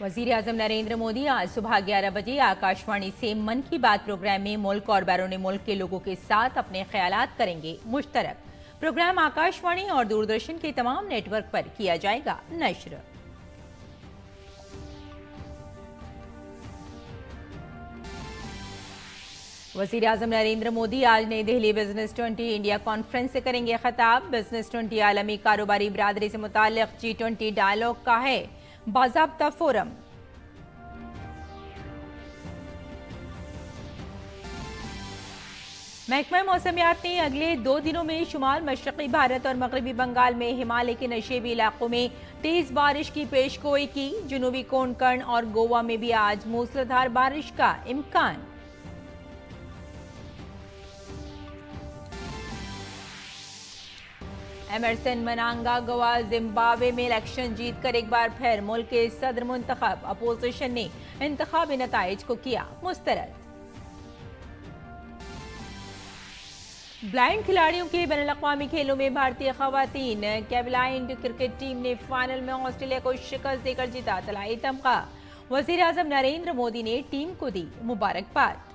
वजीर-ए-आजम नरेंद्र मोदी आज सुबह 11 बजे आकाशवाणी से मन की बात प्रोग्राम में मुल्क और बैरून मुल्क के लोगों के साथ अपने ख्यालात करेंगे मुश्तरक। प्रोग्राम आकाशवाणी और दूरदर्शन के तमाम नेटवर्क पर किया जाएगा नश्र। वजीर-ए-आजम नरेंद्र मोदी आज नई दिल्ली बिजनेस 20 इंडिया कॉन्फ्रेंस से करेंगे खिताब। बिजनेस 20 आलमी कारोबारी बिरादरी से मुताल्लिक G20 डायलॉग का है बाज़ाब्ता फोरम। महकमा मौसमियात ने अगले 2 दिनों में शुमाल मशरक़ी भारत और मगरबी बंगाल में हिमालय के नशेबी इलाकों में तेज बारिश की पेशगोई की। जनूबी कोंकण और गोवा में भी आज मूसलाधार बारिश का इम्कान। एमरसन मनांगागवा जिम्बाब्वे में इलेक्शन जीतकर एक बार फिर मुल्क के सदर मुंतखब। अपोजिशन ने इंतखाबी नताइज को किया मुस्तरद। ब्लाइंड खिलाड़ियों के बैनुल-अक़वामी खेलों में भारतीय खवातीन ब्लाइंड क्रिकेट टीम ने फाइनल में ऑस्ट्रेलिया को शिकस्त देकर जीता तलाई तमगा। वज़ीर-ए-आज़म नरेंद्र मोदी ने टीम को दी मुबारकबाद।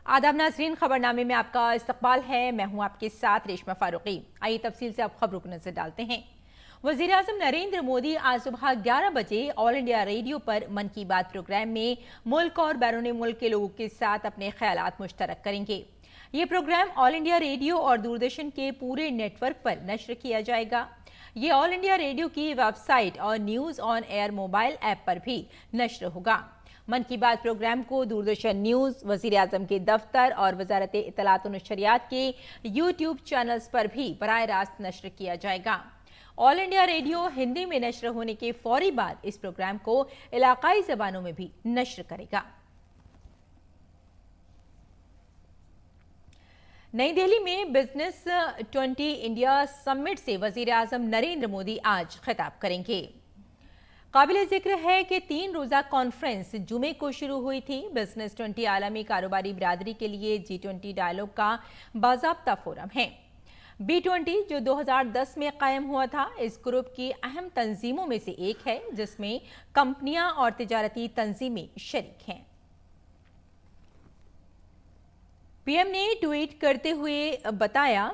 आदाब नाज़रीन, खबरनामे में आपका इस्तकबाल है। मैं हूं आपके साथ रेशमा फारूकी। आइए तफसील से आप खबरों को नजर डालते हैं। वज़ीर-ए-आज़म नरेंद्र मोदी आज सुबह 11 बजे ऑल इंडिया रेडियो पर मन की बात प्रोग्राम में मुल्क और बैरून मुल्क के लोगों के साथ अपने ख्यालात मुश्तरक करेंगे। ये प्रोग्राम ऑल इंडिया रेडियो और दूरदर्शन के पूरे नेटवर्क पर नश्र किया जाएगा। ये ऑल इंडिया रेडियो की वेबसाइट और news on air mobile app पर भी नश्र होगा। मन की बात प्रोग्राम को दूरदर्शन न्यूज़, वज़ीर-ए-आज़म के दफ्तर और वज़ारत इत्तलात और नशरियात के यूट्यूब चैनल्स पर भी बराह रास्त नश्र किया जाएगा। ऑल इंडिया रेडियो हिंदी में नश्र होने के फौरी बाद इस प्रोग्राम को इलाकाई ज़बानों में भी नश्र करेगा। नई दिल्ली में बिजनेस 20 इंडिया समिट से वज़ीर-ए-आज़म नरेंद्र मोदी आज खिताब करेंगे। काबिल जिक्र है कि 3 रोज़ा कॉन्फ्रेंस जुमे को शुरू हुई थी। बिजनेस 20 आलमी कारोबारी बिरादरी के लिए G20 डायलॉग का बाज़ाब्ता फोरम है। B20 जो 2010 में कायम हुआ था, इस ग्रुप की अहम तंजीमों में से एक है जिसमें कंपनियां और तिजारती तंजीमें शरीक हैं। पीएम ने ट्वीट करते हुए बताया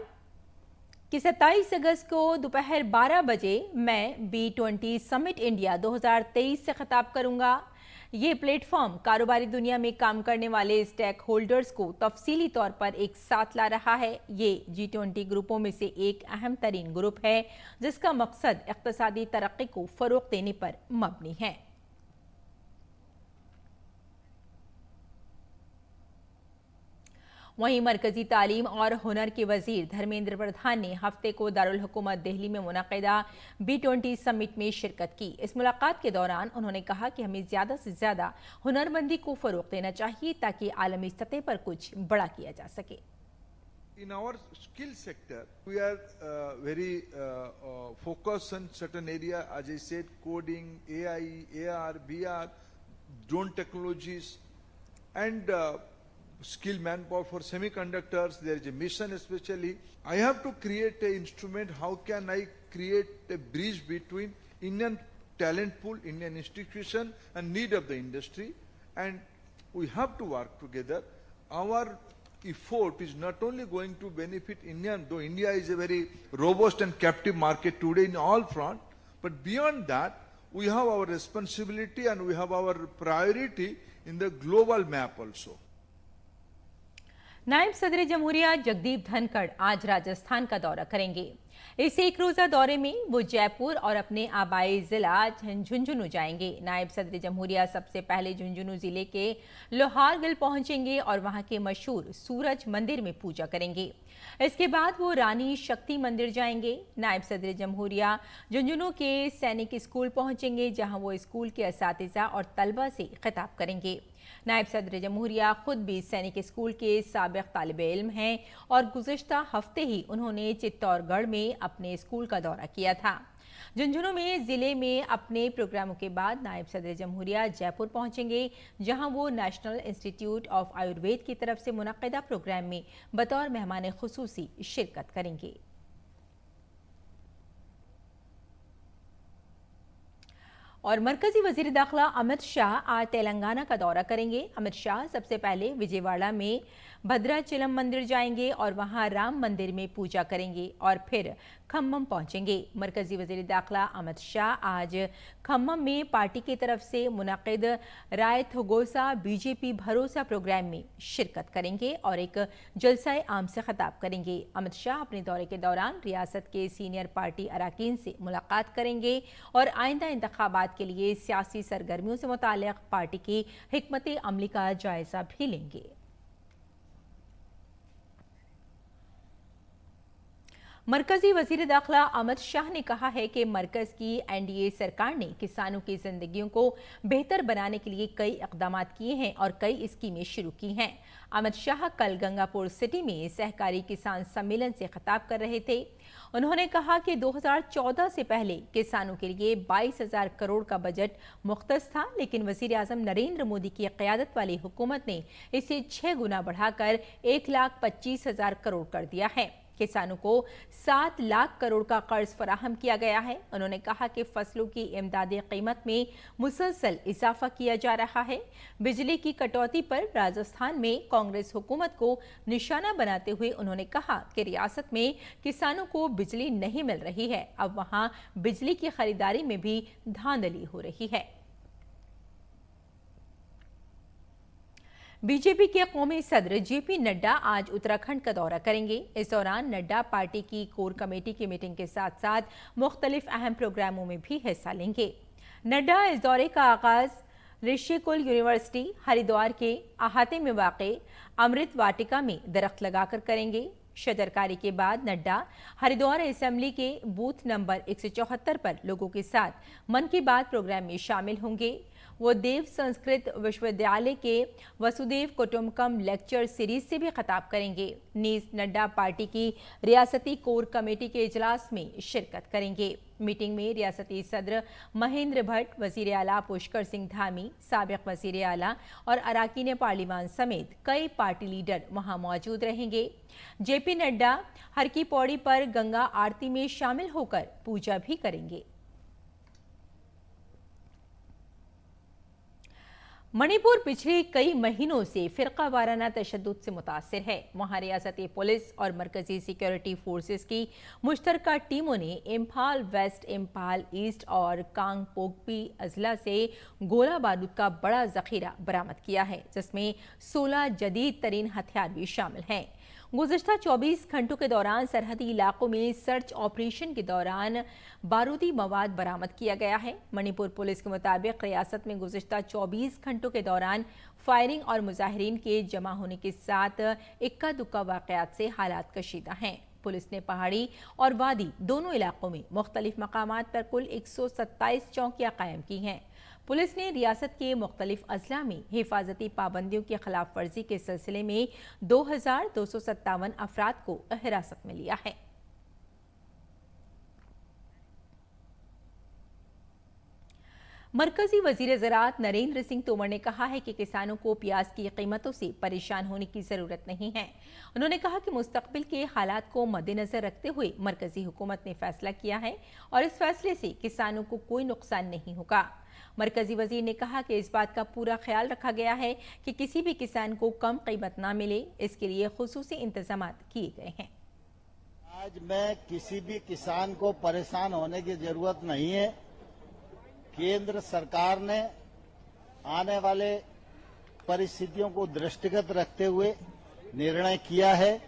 कि 27 अगस्त को दोपहर 12 बजे मैं B20 समिट इंडिया 2023 से खिताब करूंगा। ये प्लेटफॉर्म कारोबारी दुनिया में काम करने वाले स्टेक होल्डर्स को तफसीली तौर पर एक साथ ला रहा है। ये G20 ग्रुपों में से एक अहम तरीन ग्रुप है जिसका मकसद इक़्तिसादी तरक्की को फ़रोग़ देने पर मबनी है। वहीं मरकजी तालीम और हुनर के वजीर धर्मेंद्र प्रधान ने हफ्ते को दारुल हुकूमत दिल्ली में मुनक़िदा B20 समिट में शिरकत की। इस मुलाकात के दौरान उन्होंने कहा कि हमें ज़्यादा से ज़्यादा हुनरमंदी को फ़रोग़ देना चाहिए ताकि आलमी सतह पर कुछ बड़ा किया जा सके। In our skill sector, we are very focused on certain area, as I said, coding, AI, AR, VR, drone technologies, and skilled manpower for semiconductors. There is a mission especially. I have to create an instrument. How can I create a bridge between Indian talent pool, Indian institution, and need of the industry? And we have to work together. Our effort is not only going to benefit Indian, though India is a very robust and captive market today in all front, but beyond that, we have our responsibility and we have our priority in the global map also. नायब सदर जमहूरिया जगदीप धनखड़ आज राजस्थान का दौरा करेंगे। इस एक रोजा दौरे में वो जयपुर और अपने आबाई जिला झुंझुनू जाएंगे। नायब सदर जमहूरिया सबसे पहले झुंझुनू जिले के लोहारगल पहुंचेंगे और वहां के मशहूर सूरज मंदिर में पूजा करेंगे। इसके बाद वो रानी शक्ति मंदिर जाएंगे। नायब सदर जमहूरिया झुंझुनू के सैनिक स्कूल पहुंचेंगे, जहां वो स्कूल के असातिज़ा और तलबा से खिताब करेंगे। नायब सदर जमहूरिया खुद भी सैनिक स्कूल के साबिक तालिबे इल्म हैं और गुज़िश्ता हफ्ते ही उन्होंने चित्तौड़गढ़ में अपने स्कूल का दौरा किया था। झुंझुनू में जिले में अपने प्रोग्रामों के बाद नायब सदर जमहूरिया जयपुर पहुंचेंगे, जहां वो नेशनल इंस्टीट्यूट ऑफ आयुर्वेद की तरफ से मुनक्किदा प्रोग्राम में बतौर मेहमान खुसूसी शिरकत करेंगे। और मरकजी वजीर दाखिला अमित शाह आज तेलंगाना का दौरा करेंगे। अमित शाह सबसे पहले विजयवाड़ा में भद्राचलम मंदिर जाएंगे और वहां राम मंदिर में पूजा करेंगे और फिर खम्मम पहुंचेंगे। मरकजी वजीर दाखिला अमित शाह आज खम्मम में पार्टी की तरफ से मुनक्किद राय थोगोसा बीजेपी भरोसा प्रोग्राम में शिरकत करेंगे और एक जलसाए आम से खिताब करेंगे। अमित शाह अपने दौरे के दौरान रियासत के सीनियर पार्टी अरकान से मुलाकात करेंगे और आइंदा इंतखाबात के लिए सियासी सरगर्मियों से मुताल्लिक पार्टी की हिकमत अमली का जायजा भी लेंगे। मरकजी वजीर दाखिला अमित शाह ने कहा है कि मरकज की एनडीए सरकार ने किसानों की जिंदगियों को बेहतर बनाने के लिए कई इकदाम किए हैं और कई स्कीमें शुरू की हैं। अमित शाह कल गंगापुर सिटी में सहकारी किसान सम्मेलन से खिताब कर रहे थे। उन्होंने कहा कि 2014 से पहले किसानों के लिए 22,000 करोड़ का बजट मुख्तस था, लेकिन वजीर आजम नरेंद्र मोदी की क़यादत वाली हुकूमत ने इसे 6 गुना बढ़ाकर 1,25,000 करोड़ कर दिया है। किसानों को 7 लाख करोड़ का कर्ज फराहम किया गया है। उन्होंने कहा कि फसलों की इमदादी कीमत में मुसलसल इजाफा किया जा रहा है। बिजली की कटौती पर राजस्थान में कांग्रेस हुकूमत को निशाना बनाते हुए उन्होंने कहा कि रियासत में किसानों को बिजली नहीं मिल रही है, अब वहां बिजली की खरीदारी में भी धांधली हो रही है। बीजेपी के कौमी सदर जेपी नड्डा आज उत्तराखंड का दौरा करेंगे। इस दौरान नड्डा पार्टी की कोर कमेटी की मीटिंग के साथ साथ मुख्तलिफ अहम प्रोग्रामों में भी हिस्सा लेंगे। नड्डा इस दौरे का आगाज ऋषिकुल यूनिवर्सिटी हरिद्वार के अहाते में वाक़े अमृत वाटिका में दरख्त लगाकर करेंगे। शजरकारी के बाद नड्डा हरिद्वार असेंबली के बूथ नंबर 174 पर लोगों के साथ मन की बात प्रोग्राम में शामिल होंगे। वो देव संस्कृत विश्वविद्यालय के वसुदेव कुटुंबकम लेक्चर सीरीज से भी खिताब करेंगे। नीज नड्डा पार्टी की रियासती कोर कमेटी के इजलास में शिरकत करेंगे। मीटिंग में रियासती सदर महेंद्र भट्ट, वजीर आला पुष्कर सिंह धामी, साबिक वजीर आला और अरकान पार्लिमान समेत कई पार्टी लीडर वहां मौजूद रहेंगे। जेपी नड्डा हर की पौड़ी पर गंगा आरती में शामिल होकर पूजा भी करेंगे। मणिपुर पिछले कई महीनों से फिरका वाराना तशद्दुद से मुतासिर है। वहां रियासती पुलिस और मरकजी सिक्योरिटी फोर्सेस की मुश्तरका टीमों ने इम्फाल वेस्ट, इम्फाल ईस्ट और कांगपोकपी अजला से गोला बारूद का बड़ा जखीरा बरामद किया है, जिसमें 16 जदीद तरीन हथियार भी शामिल हैं। गुज़िश्ता 24 घंटों के दौरान सरहदी इलाकों में सर्च ऑपरेशन के दौरान बारूदी मवाद बरामद किया गया है। मणिपुर पुलिस के मुताबिक रियासत में गुज़िश्ता 24 घंटों के दौरान फायरिंग और मुजाहिरीन के जमा होने के साथ इक्का दुक्का वाक़यात से हालात कशीदा हैं। पुलिस ने पहाड़ी और वादी दोनों इलाकों में मुख्तलिफ मकामात पर कुल 127 चौकियां कायम की हैं। पुलिस ने रियासत के मुख्तलिफ अजला में हिफाजती पाबंदियों की खिलाफ वर्जी के सिलसिले में 2257 अफराद को हिरासत में लिया है। मरकजी वजीर ज़राअत नरेंद्र सिंह तोमर ने कहा है कि किसानों को प्याज की कीमतों से परेशान होने की जरूरत नहीं है। उन्होंने कहा कि मुस्तकबिल के हालात को मद्देनजर रखते हुए मरकजी हुकूमत ने फैसला किया है और इस फैसले से किसानों को कोई नुकसान नहीं होगा। मरकजी वजीर ने कहा कि इस बात का पूरा ख्याल रखा गया है कि किसी भी किसान को कम कीमत ना मिले, इसके लिए खुसूसी इंतजाम किए गए हैं। आज में किसी भी किसान को परेशान होने की जरूरत नहीं है। केंद्र सरकार ने आने वाले परिस्थितियों को दृष्टिगत रखते हुए निर्णय किया है,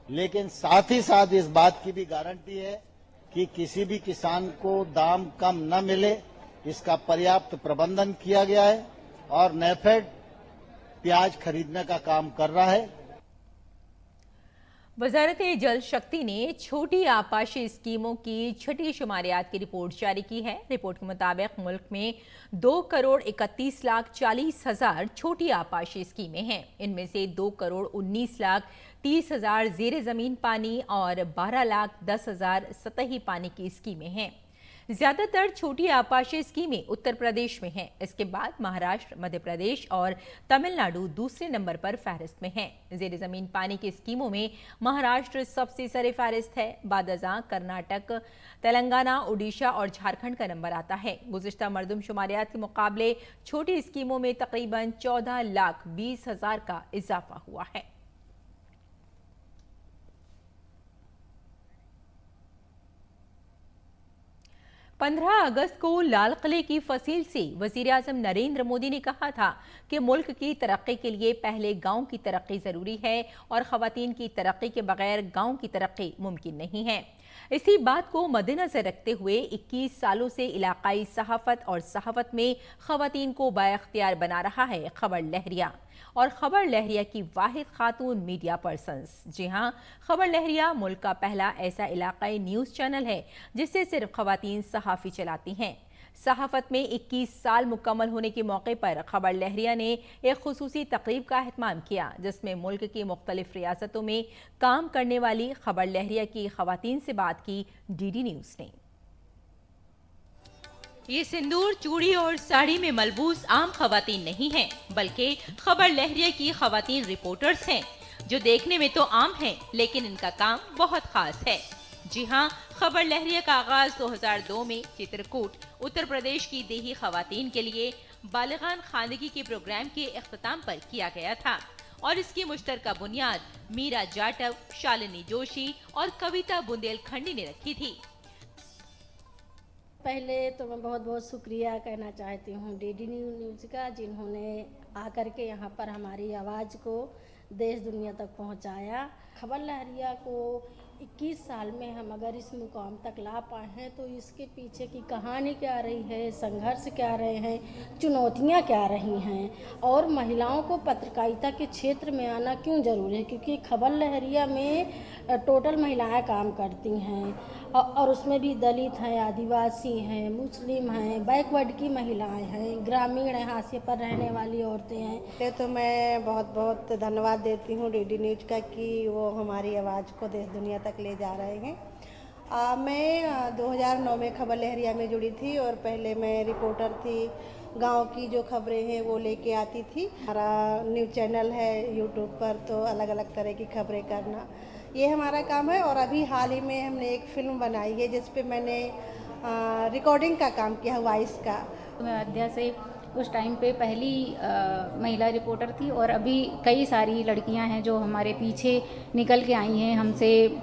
लेकिन साथ ही साथ इस बात की भी गारंटी है कि किसी भी किसान को दाम कम न मिले, इसका पर्याप्त प्रबंधन किया गया है और नेफेड प्याज खरीदने का काम कर रहा है। वजारत जल शक्ति ने छोटी आपाशी स्कीमों की छठी शुमारियात की रिपोर्ट जारी की है। रिपोर्ट के मुताबिक मुल्क में 2,31,40,000 छोटी आपाशी स्कीमें हैं। इनमें से 2,19,30,000 जेर जमीन पानी और 12,10,000 सतही पानी की स्कीमें हैं। ज्यादातर छोटी आपाशी स्कीमें उत्तर प्रदेश में हैं। इसके बाद महाराष्ट्र, मध्य प्रदेश और तमिलनाडु दूसरे नंबर पर फहरिस्त में हैं। जेर जमीन पानी की स्कीमों में महाराष्ट्र सबसे सरे फहरिस्त है। बादजा कर्नाटक, तेलंगाना, ओडिशा और झारखंड का नंबर आता है। गुज़िश्ता मरदमशुमारियात के मुकाबले छोटी स्कीमों में तकरीबन 14,20,000 का इजाफा हुआ है। 15 अगस्त को लाल किले की फसील से वज़ीर-ए-आज़म नरेंद्र मोदी ने कहा था कि मुल्क की तरक्की के लिए पहले गांव की तरक्की जरूरी है और खवातीन की तरक्की के बगैर गांव की तरक्की मुमकिन नहीं है। इसी बात को मद्देनजर रखते हुए 21 सालों से इलाकाई सहाफत और सहाफत में खवातीन को बाइख्तियार बना रहा है खबर लहरिया। और खबर लहरिया की वाहिद खातून मीडिया पर्सन्स। जी हां, खबर लहरिया मुल्क का पहला ऐसा इलाकाई न्यूज़ चैनल है जिससे सिर्फ खवातीन सहाफ़ी चलाती हैं। सहाफत में 21 साल मुकम्मल होने के मौके पर खबर लहरिया ने एक खुसूसी तकरीब का एहतमाम किया, जिसमें मुल्क की मुख्तलिफ रियासतों में काम करने वाली खबर लहरिया की खवातीन से बात की डीडी न्यूज़ ने। ये सिंदूर, चूड़ी और साड़ी में मलबूस आम खवातीन नहीं हैं, बल्कि खबर लहरिया की खवातीन रिपोर्टर्स हैं, जो देखने में तो आम हैं, लेकिन इनका काम बहुत खास है। जी हां, खबर लहरिया का आगाज 2002 में चित्रकूट, उत्तर प्रदेश की देही खवातीन के लिए बालिगान खानगी के प्रोग्राम के इख्तिताम पर किया गया था और इसकी मुश्तरका बुनियाद मीरा जाटव, शालिनी जोशी और कविता बुंदेलखंडी ने रखी थी। पहले तो मैं बहुत बहुत शुक्रिया कहना चाहती हूँ डीडी न्यूज़ का, जिन्होंने आकर के यहाँ पर हमारी आवाज़ को देश दुनिया तक पहुँचाया। खबर लहरिया को 21 साल में हम अगर इस मुकाम तक ला पाए हैं तो इसके पीछे की कहानी क्या रही है, संघर्ष क्या रहे हैं, चुनौतियाँ क्या रही हैं और महिलाओं को पत्रकारिता के क्षेत्र में आना क्यों ज़रूरी है, क्योंकि खबर लहरिया में टोटल महिलाएं काम करती हैं और उसमें भी दलित हैं, आदिवासी हैं, मुस्लिम हैं, बैकवर्ड की महिलाएं हैं, ग्रामीण हाशिए पर रहने वाली औरतें हैं। तो मैं बहुत बहुत धन्यवाद देती हूँ डीडी न्यूज़ का कि वो हमारी आवाज़ को देश दुनिया तक ले जा रहे हैं। मैं 2009 में खबर लहरिया में जुड़ी थी और पहले मैं रिपोर्टर थी। गांव की जो खबरें हैं वो लेके आती थी। हमारा न्यूज़ चैनल है यूट्यूब पर, तो अलग अलग तरह की खबरें करना ये हमारा काम है। और अभी हाल ही में हमने एक फिल्म बनाई है जिस पे मैंने रिकॉर्डिंग का काम किया, वॉइस का। मैं अयोध्या से उस टाइम पे पहली महिला रिपोर्टर थी और अभी कई सारी लड़कियां हैं जो हमारे पीछे निकल के आई हैं, हमसे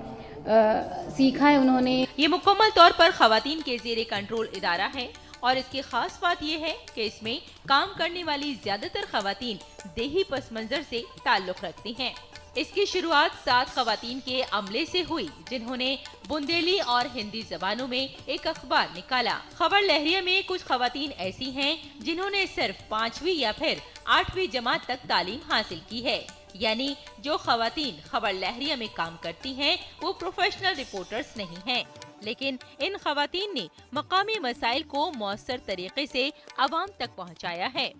सीखा है उन्होंने। ये मुकम्मल तौर पर खवातीन के ज़ेरे कंट्रोल इदारा है और इसकी खास बात यह है कि इसमें काम करने वाली ज्यादातर खवातीन देही पस मंजर से ताल्लुक रखती हैं। इसकी शुरुआत 7 खवातीन के अमले से हुई, जिन्होंने बुंदेली और हिंदी जबानों में एक अखबार निकाला। खबर लहरिया में कुछ खवातीन ऐसी हैं जिन्होंने सिर्फ 5वीं या फिर 8वीं जमात तक तालीम हासिल की है, यानी जो खवातीन खबर लहरिया में काम करती हैं वो प्रोफेशनल रिपोर्टर्स नहीं हैं, लेकिन इन खवातीन ने मकामी मसाइल को मौसर तरीके से आवाम तक पहुंचाया है।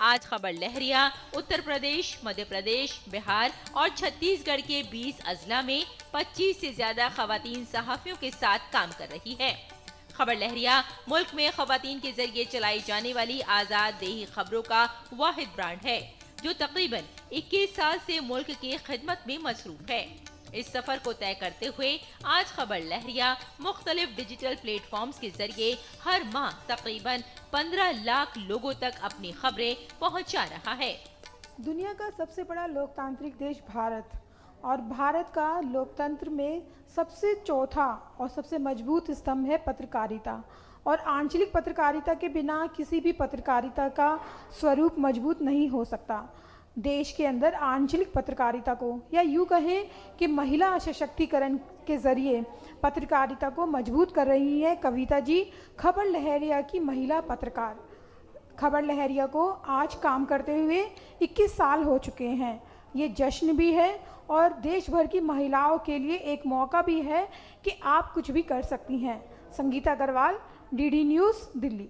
आज खबर लहरिया उत्तर प्रदेश, मध्य प्रदेश, बिहार और छत्तीसगढ़ के 20 अजला में 25 से ज्यादा खवातीन सहाफियों के साथ काम कर रही है। खबर लहरिया मुल्क में खवातीन के जरिए चलाई जाने वाली आजाद देही खबरों का वाहिद ब्रांड है, जो तकरीबन 21 साल से मुल्क की खिदमत में मसरूफ है। इस सफर को तय करते हुए आज खबर लहरिया मुख्तलिफ डिजिटल प्लेटफॉर्म्स के जरिए हर माह तकरीबन 15 लाख लोगों तक अपनी खबरें पहुंचा रहा है। दुनिया का सबसे बड़ा लोकतांत्रिक देश भारत और भारत का लोकतंत्र में सबसे चौथा और सबसे मजबूत स्तंभ है पत्रकारिता। और आंचलिक पत्रकारिता के बिना किसी भी पत्रकारिता का स्वरूप मजबूत नहीं हो सकता। देश के अंदर आंचलिक पत्रकारिता को, या यूँ कहें कि महिला सशक्तिकरण के ज़रिए पत्रकारिता को मजबूत कर रही हैं कविता जी, खबर लहरिया की महिला पत्रकार। खबर लहरिया को आज काम करते हुए 21 साल हो चुके हैं। ये जश्न भी है और देश भर की महिलाओं के लिए एक मौका भी है कि आप कुछ भी कर सकती हैं। Sangeeta Agarwal, DD news, Delhi.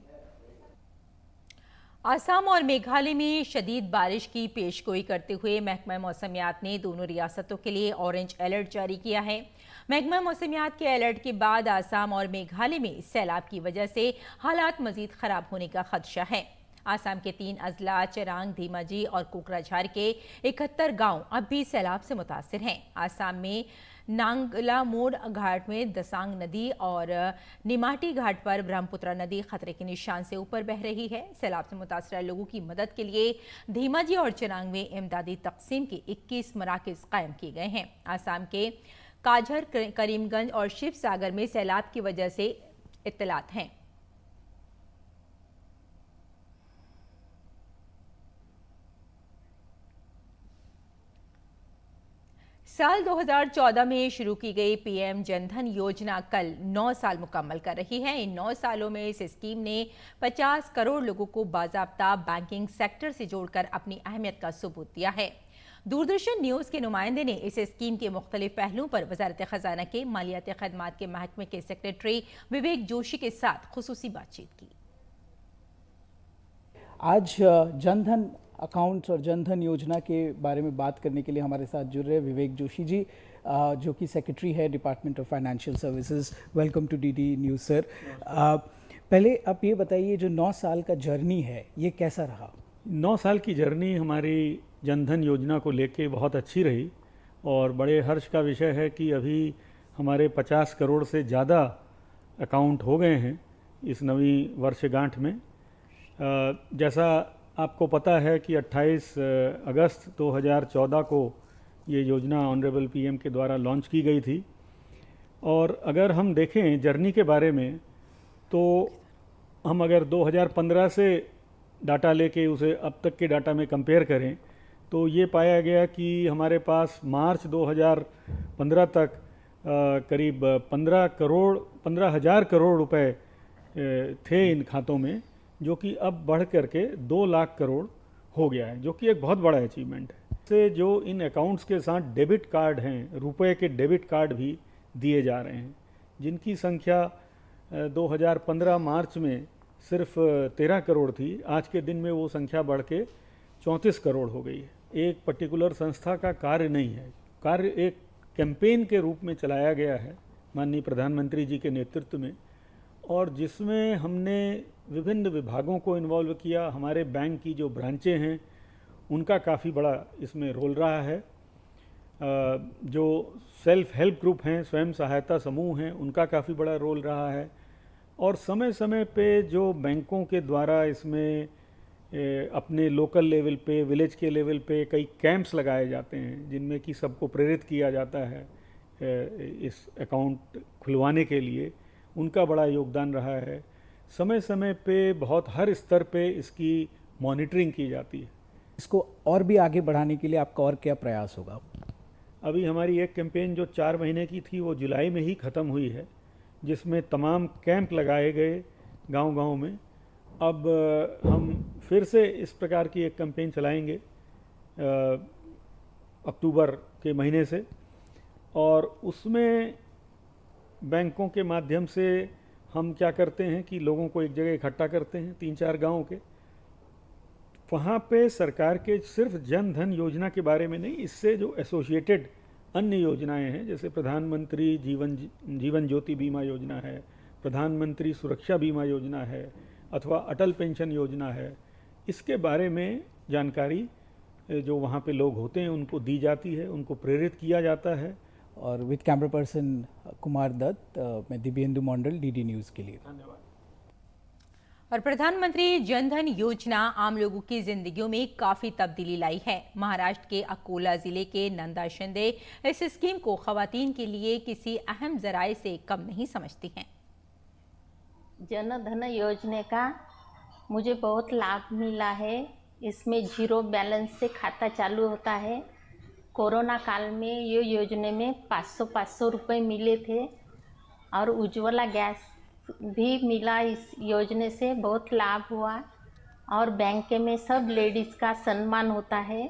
आसाम और मेघालय में शदीद बारिश की पेशगोई करते हुए महकमा मौसमियात ने दोनों रियासतों के लिए ऑरेंज अलर्ट जारी किया है। महकमा मौसमियात के अलर्ट के बाद आसाम और मेघालय में सैलाब की वजह से हालात मजीद खराब होने का खदशा है। आसाम के 3 अजला चिरांग, धीमाजी और कोकराझार के 71 गांव अब भी सैलाब से मुतासिर हैं। आसाम में नांगला मोड़ घाट में दसांग नदी और निमाटी घाट पर ब्रह्मपुत्रा नदी खतरे के निशान से ऊपर बह रही है। सैलाब से मुतासरा लोगों की मदद के लिए धीमाजी और चिरांग में इमदादी तकसीम के 21 मराकज़ कायम किए गए हैं। आसाम के काझर, करीमगंज और शिव सागर में सैलाब की वजह से इत्तलात हैं। साल 2014 में शुरू की गई पीएम जनधन योजना कल 9 साल मुकम्मल कर रही है। इन 9 सालों में इस स्कीम ने 50 करोड़ लोगों को बाज़ाब्ता बैंकिंग सेक्टर से जोड़कर अपनी अहमियत का सबूत दिया है। दूरदर्शन न्यूज़ के नुमाइंदे ने इस स्कीम के मुख्तलिफ पहलुओं पर वजारत खजाना के मालियाती खदमात के महकमे के सेक्रेटरी विवेक जोशी के साथ खुसूसी बातचीत की। आज जनधन अकाउंट्स और जनधन योजना के बारे में बात करने के लिए हमारे साथ जुड़ रहे विवेक जोशी जी, जो कि सेक्रेटरी है department of financial services. Welcome to DD News sir. पहले आप ये बताइए, जो 9 साल का जर्नी है ये कैसा रहा? 9 साल की जर्नी हमारी जनधन योजना को लेके बहुत अच्छी रही और बड़े हर्ष का विषय है कि अभी हमारे 50 करोड़ से ज़्यादा अकाउंट हो गए हैं इस नवी वर्षगांठ में। जैसा आपको पता है कि 28 अगस्त 2014 को ये योजना ऑनरेबल पीएम के द्वारा लॉन्च की गई थी। और अगर हम देखें जर्नी के बारे में, तो हम अगर 2015 से डाटा लेके उसे अब तक के डाटा में कंपेयर करें तो ये पाया गया कि हमारे पास मार्च 2015 तक करीब 15,000 करोड़ रुपए थे इन खातों में, जो कि अब बढ़ करके 2 लाख करोड़ हो गया है, जो कि एक बहुत बड़ा अचीवमेंट है। से जो इन अकाउंट्स के साथ डेबिट कार्ड हैं, रुपए के डेबिट कार्ड भी दिए जा रहे हैं, जिनकी संख्या 2015 मार्च में सिर्फ 13 करोड़ थी। आज के दिन में वो संख्या बढ़ के 34 करोड़ हो गई है। एक पर्टिकुलर संस्था का कार्य नहीं है, कार्य एक कैंपेन के रूप में चलाया गया है माननीय प्रधानमंत्री जी के नेतृत्व में, और जिसमें हमने विभिन्न विभागों को इन्वॉल्व किया। हमारे बैंक की जो ब्रांचें हैं उनका काफ़ी बड़ा इसमें रोल रहा है। जो सेल्फ हेल्प ग्रुप हैं, स्वयं सहायता समूह हैं, उनका काफ़ी बड़ा रोल रहा है। और समय समय पे जो बैंकों के द्वारा इसमें अपने लोकल लेवल पे, विलेज के लेवल पे कई कैंप्स लगाए जाते हैं, जिनमें कि सबको प्रेरित किया जाता है इस अकाउंट खुलवाने के लिए, उनका बड़ा योगदान रहा है। समय समय पे बहुत हर स्तर पे इसकी मॉनिटरिंग की जाती है। इसको और भी आगे बढ़ाने के लिए आपका और क्या प्रयास होगा? अभी हमारी एक कैंपेन जो 4 महीने की थी वो जुलाई में ही ख़त्म हुई है, जिसमें तमाम कैंप लगाए गए गांव-गांव में। अब हम फिर से इस प्रकार की एक कैंपेन चलाएंगे अक्टूबर के महीने से, और उसमें बैंकों के माध्यम से हम क्या करते हैं कि लोगों को एक जगह इकट्ठा करते हैं 3-4 गाँव के। वहाँ पे सरकार के सिर्फ जन धन योजना के बारे में नहीं, इससे जो एसोसिएटेड अन्य योजनाएं हैं, जैसे प्रधानमंत्री जीवन ज्योति बीमा योजना है, प्रधानमंत्री सुरक्षा बीमा योजना है, अथवा अटल पेंशन योजना है, इसके बारे में जानकारी जो वहाँ पे लोग होते हैं उनको दी जाती है, उनको प्रेरित किया जाता है। और with camera person Kumar Dutt, मैं दिव्येंदु मंडल, डीडी न्यूज़ के लिए। धन्यवाद। और प्रधानमंत्री जनधन योजना आम लोगों की जिंदगियों में काफी तब्दीली लाई है। महाराष्ट्र के अकोला जिले के नंदा शिंदे इस स्कीम को खवातीन के लिए किसी अहम जराये से कम नहीं समझती हैं। जनधन योजना का मुझे बहुत लाभ मिला है। इसमें 0 बैलेंस से खाता चालू होता है। कोरोना काल में ये योजना में 500 रुपये मिले थे और उज्ज्वला गैस भी मिला। इस योजना से बहुत लाभ हुआ और बैंक में सब लेडीज़ का सम्मान होता है।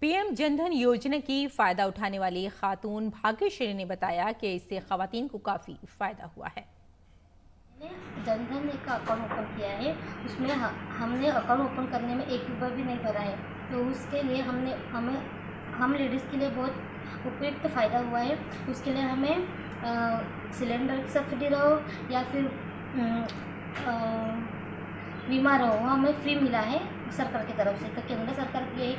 पीएम जनधन योजना की फ़ायदा उठाने वाली खातून भाग्यश्री ने बताया कि इससे ख़वातीन को काफ़ी फ़ायदा हुआ है। जनधन एक अकाउंट ओपन किया है, उसमें हमने अकाउंट ओपन करने में 1 रुपया भी नहीं भरा है, तो उसके लिए हम लेडीज़ के लिए बहुत उपयुक्त फ़ायदा हुआ है। उसके लिए हमें सिलेंडर की सब्सिडी रहो या फिर बीमा रहो, हमें फ्री मिला है सरकार की तरफ से। तो केंद्र सरकार की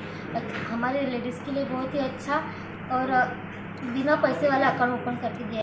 हमारे लेडीज़ के लिए बहुत ही अच्छा और बिना पैसे वाला अकाउंट ओपन करके दिया।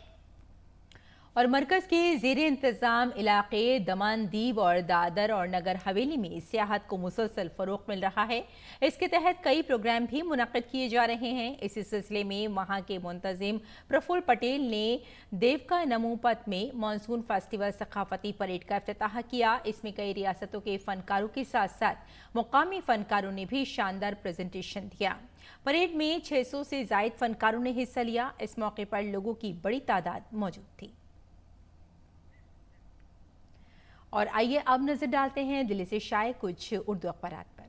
और मरकज़ के ज़ेरे इंतज़ाम इलाके दमन, दीव और दादर और नगर हवेली में सियाहत को मुसलसल फ़रोग़ मिल रहा है। इसके तहत कई प्रोग्राम भी मुनक़्क़िद किए जा रहे हैं। इसी सिलसिले में वहाँ के मुंतज़िम प्रफुल्ल पटेल ने देवका नमोपत में मानसून फेस्टिवल सकाफ़ती परेड का इफ्तिताह किया। इसमें कई रियासतों के फ़नकारों के साथ साथ मुकामी फ़नकारों ने भी शानदार प्रेजेंटेशन दिया। परेड में 600 से ज़ायद फ़नकारों ने हिस्सा लिया। इस मौके पर लोगों की बड़ी तादाद मौजूद थी। और आइए अब नजर डालते हैं दिल्ली से शाये कुछ उर्दू अखबारात पर।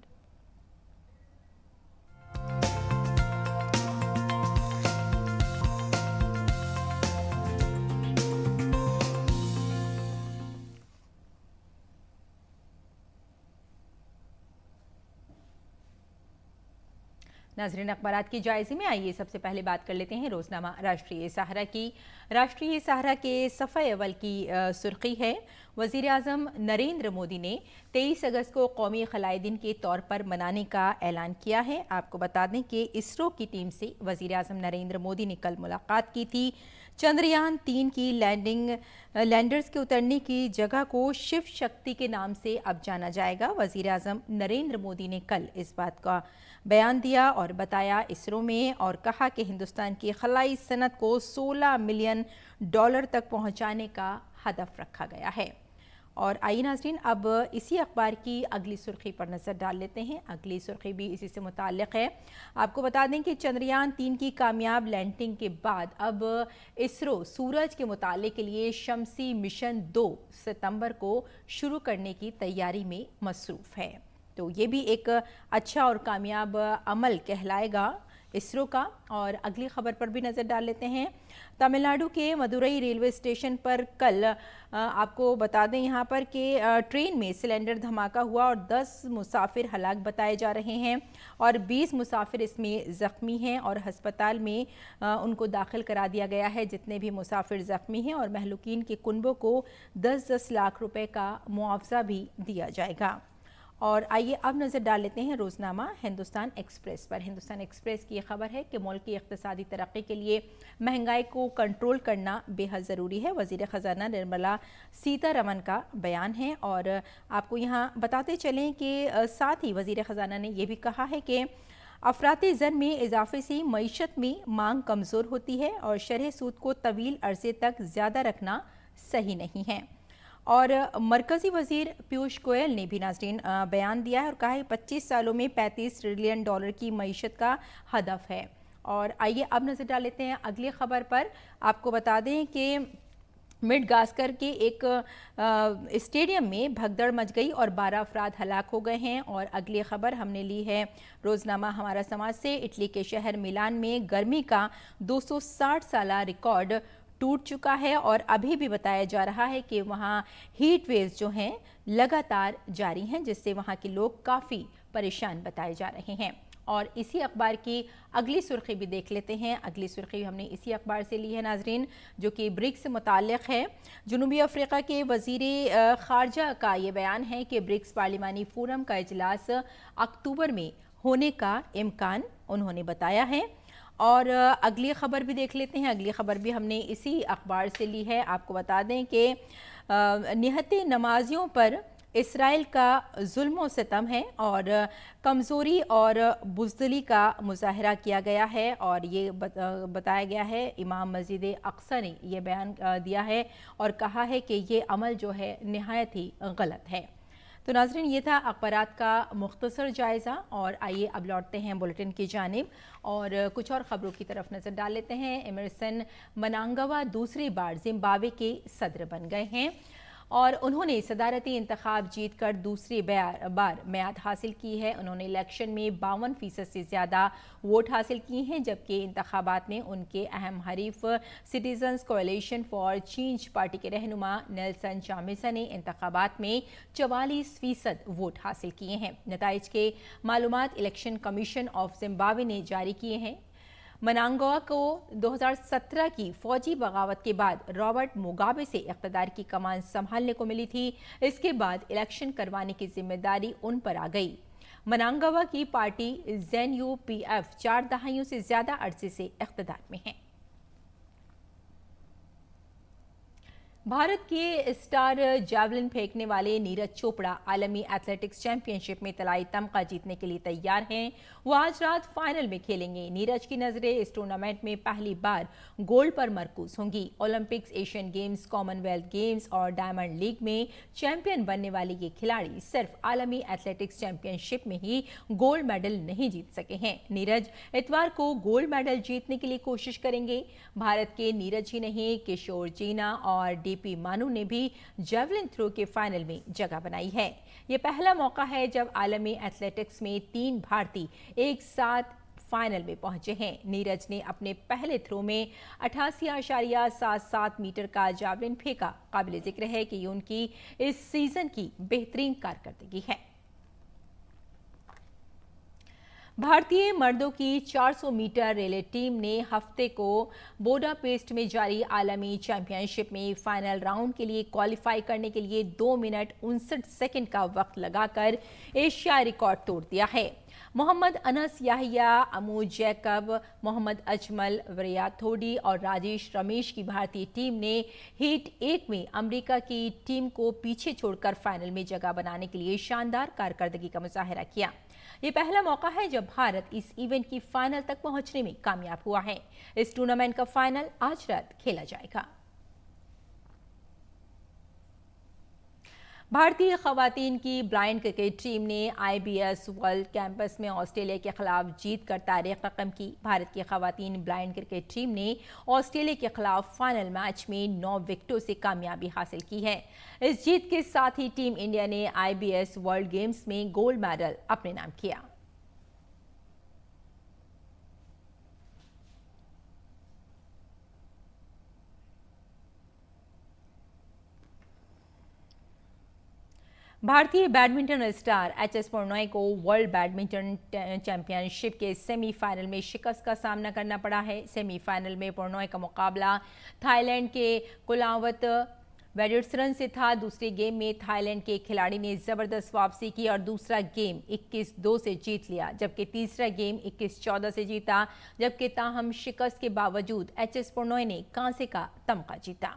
नाज़रीन, अखबारात की जायज़े में आइए सबसे पहले बात कर लेते हैं रोज़नामा राष्ट्रीय सहारा की। राष्ट्रीय सहारा के सफ़े अव्वल की सुर्खी है, वज़ीर आज़म नरेंद्र मोदी ने 23 अगस्त को कौमी खलाई दिन के तौर पर मनाने का ऐलान किया है। आपको बता दें कि इसरो की टीम से वज़ीर आज़म नरेंद्र मोदी ने कल मुलाकात की थी। चंद्रयान 3 की लैंडर्स के उतरने की जगह को शिव शक्ति के नाम से अब जाना जाएगा। वज़ीर आज़म नरेंद्र मोदी ने कल इस बात का बयान दिया और बताया इसरो में, और कहा कि हिंदुस्तान की खलाई सनत को $16 मिलियन तक पहुंचाने का हदफ रखा गया है। और आइए नाज़रीन, अब इसी अखबार की अगली सुर्खी पर नज़र डाल लेते हैं। अगली सुर्खी भी इसी से मुताल्लिक़ है। आपको बता दें कि चंद्रयान 3 की कामयाब लैंडिंग के बाद अब इसरो सूरज के मुताले के लिए शमसी मिशन 2 सितंबर को शुरू करने की तैयारी में मसरूफ़ है। तो ये भी एक अच्छा और कामयाब अमल कहलाएगा इसरो का। और अगली खबर पर भी नज़र डाल लेते हैं। तमिलनाडु के मदुरई रेलवे स्टेशन पर कल आपको बता दें यहाँ पर कि ट्रेन में सिलेंडर धमाका हुआ और 10 मुसाफिर हलाक बताए जा रहे हैं और 20 मुसाफिर इसमें ज़ख्मी हैं और हस्पताल में उनको दाखिल करा दिया गया है। जितने भी मुसाफिर ज़ख्मी हैं और महलूकीन के कुनबों को 10-10 लाख रुपए का मुआवजा भी दिया जाएगा। और आइए अब नज़र डाल लेते हैं रोज़नामा हिंदुस्तान एक्सप्रेस पर। हिंदुस्तान एक्सप्रेस की खबर है कि मुल्क की इक़्तिसादी तरक्की के लिए महंगाई को कंट्रोल करना बेहद ज़रूरी है। वज़ीर ख़जाना निर्मला सीतारमन का बयान है। और आपको यहाँ बताते चलें कि साथ ही वज़ीर ख़जाना ने यह भी कहा है कि अफराती ज़र में इजाफे से मईशत में मांग कमज़ोर होती है और शरह सूद को तवील अरसे तक ज़्यादा रखना सही नहीं है। और मरकज़ी वज़ीर पीयूष गोयल ने भी नाज़रीन बयान दिया है और कहा है 25 सालों में $35 ट्रिलियन की मईशत का हदफ है। और आइए अब नज़र डाल लेते हैं अगली खबर पर। आपको बता दें कि मिडगास्कर के एक स्टेडियम में भगदड़ मच गई और 12 अफराद हलाक हो गए हैं। और अगली खबर हमने ली है रोज़नामा हमारा समाज से। इटली के शहर मिलान में गर्मी का 260 साला रिकॉर्ड टूट चुका है और अभी भी बताया जा रहा है कि वहाँ हीट वेव्स जो हैं लगातार जारी हैं, जिससे वहाँ के लोग काफ़ी परेशान बताए जा रहे हैं। और इसी अखबार की अगली सुर्खी भी देख लेते हैं। अगली सुर्खी हमने इसी अखबार से ली है नाजरीन, जो कि ब्रिक्स से मुताल्लिक़ है। जनूबी अफ्रीका के वज़ीर ख़ारजा का ये बयान है कि ब्रिक्स पार्लिमानी फोरम का इजलास अक्टूबर में होने का इम्कान उन्होंने बताया है। और अगली ख़बर भी देख लेते हैं। अगली ख़बर भी हमने इसी अखबार से ली है। आपको बता दें कि निहत्ते नमाजियों पर इसराइल का जुल्म व सितम है और कमज़ोरी और बुज़दिली का मुज़ाहरा किया गया है। और ये बताया गया है, इमाम मस्जिद अक्सा ने यह बयान दिया है और कहा है कि ये अमल जो है नहायत ही गलत है। तो नाज़रीन, ये था अखबारात का मुख्तसर जायज़ा और आइए अब लौटते हैं बुलेटिन की जानिब और कुछ और ख़बरों की तरफ नज़र डाल लेते हैं। एमरसन मनांगवा दूसरी बार जिम्बाब्वे के सदर बन गए हैं और उन्होंने सदारती इंतखाब जीत कर दूसरी बार मैयाद हासिल की है। उन्होंने इलेक्शन में 52% से ज़्यादा वोट हासिल किए हैं, जबकि इंतखाबात में उनके अहम हरीफ citizens coalition for change party के रहनुमा नेल्सन चामिसा ने इंतखाबात में 44% वोट हासिल किए हैं। नताइज के मालूमात इलेक्शन कमीशन ऑफ जिम्बाब्वे ने जारी किए हैं। मनांगवा को 2017 की फौजी बगावत के बाद रॉबर्ट मुगाबे से इक़्तिदार की कमान संभालने को मिली थी। इसके बाद इलेक्शन करवाने की जिम्मेदारी उन पर आ गई। मनांगवा की पार्टी ZANU-PF 4 दहाइयों से ज्यादा अरसे से इक़्तिदार में है। भारत के स्टार जैवलिन फेंकने वाले नीरज चोपड़ा आलमी एथलेटिक्स चैंपियनशिप में तलाई तमगा जीतने के लिए तैयार हैं। वो आज रात फाइनल में खेलेंगे। नीरज की नजरें इस टूर्नामेंट में पहली बार गोल्ड पर मरकूज होंगी। Olympics, Asian games, Commonwealth games और डायमंड लीग में चैंपियन बनने वाले ये खिलाड़ी सिर्फ आलमी एथलेटिक्स चैंपियनशिप में ही गोल्ड मेडल नहीं जीत सके हैं। नीरज इतवार को गोल्ड मेडल जीतने के लिए कोशिश करेंगे। भारत के नीरज ही नहीं, किशोर जीना और DP मानू ने भी जेवलिन थ्रो के फाइनल में जगह बनाई है। ये पहला मौका है जब आलमी एथलेटिक्स में 3 भारतीय एक साथ फाइनल में पहुंचे हैं। नीरज ने अपने पहले थ्रो में 88.77 मीटर का जेवलिन फेंका। काबिल जिक्र है कि ये उनकी इस सीजन की बेहतरीन कारकर्दगी है। भारतीय मर्दों की 400 मीटर रिले टीम ने हफ्ते को बुडापेस्ट में जारी आलमी चैंपियनशिप में फाइनल राउंड के लिए क्वालिफाई करने के लिए 2 मिनट 59 सेकंड का वक्त लगाकर एशियाई रिकॉर्ड तोड़ दिया है। मोहम्मद अनस याहिया, अमू जैकब, मोहम्मद अजमल, वरिया थोडी और राजेश रमेश की भारतीय टीम ने हीट 1 में अमेरिका की टीम को पीछे छोड़कर फाइनल में जगह बनाने के लिए शानदार कारकर्दगी का मुजाहरा किया। ये पहला मौका है जब भारत इस इवेंट की फाइनल तक पहुंचने में कामयाब हुआ है। इस टूर्नामेंट का फाइनल आज रात खेला जाएगा। भारतीय खवातीन की ब्लाइंड क्रिकेट टीम ने IBS वर्ल्ड कैंपस में ऑस्ट्रेलिया के खिलाफ जीत कर तारीख रकम की। भारत की खवातीन ब्लाइंड क्रिकेट टीम ने ऑस्ट्रेलिया के खिलाफ फाइनल मैच में 9 विकेटों से कामयाबी हासिल की है। इस जीत के साथ ही टीम इंडिया ने IBS वर्ल्ड गेम्स में गोल्ड मेडल अपने नाम किया। भारतीय बैडमिंटन स्टार HS प्रणॉय को वर्ल्ड बैडमिंटन चैंपियनशिप के सेमीफाइनल में शिकस्त का सामना करना पड़ा है। सेमीफाइनल में प्रणॉय का मुकाबला थाईलैंड के कुलावत वेडिटसन से था। दूसरे गेम में थाईलैंड के खिलाड़ी ने जबरदस्त वापसी की और दूसरा गेम 21-2 से जीत लिया, जबकि तीसरा गेम 21-14 से जीता। जबकि ताहम शिकस्त के बावजूद HS प्रणॉय ने कांसे का तमगा जीता।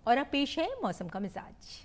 और अब पेश है मौसम का मिजाज।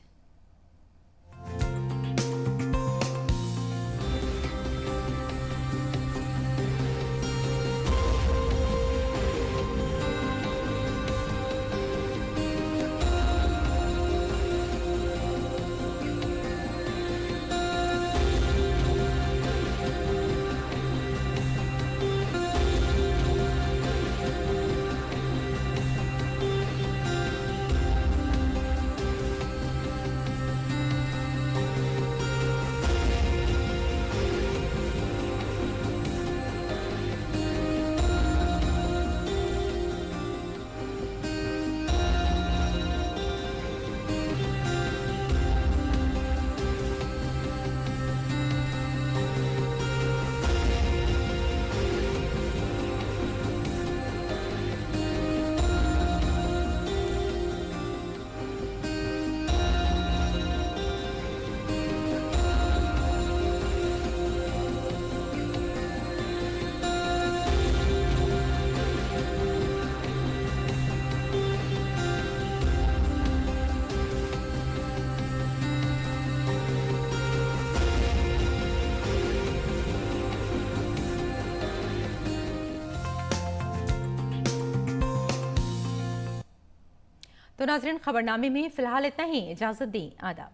तो नाज़रीन, खबरनामे में फिलहाल इतना ही। इजाज़त दें, आदाब।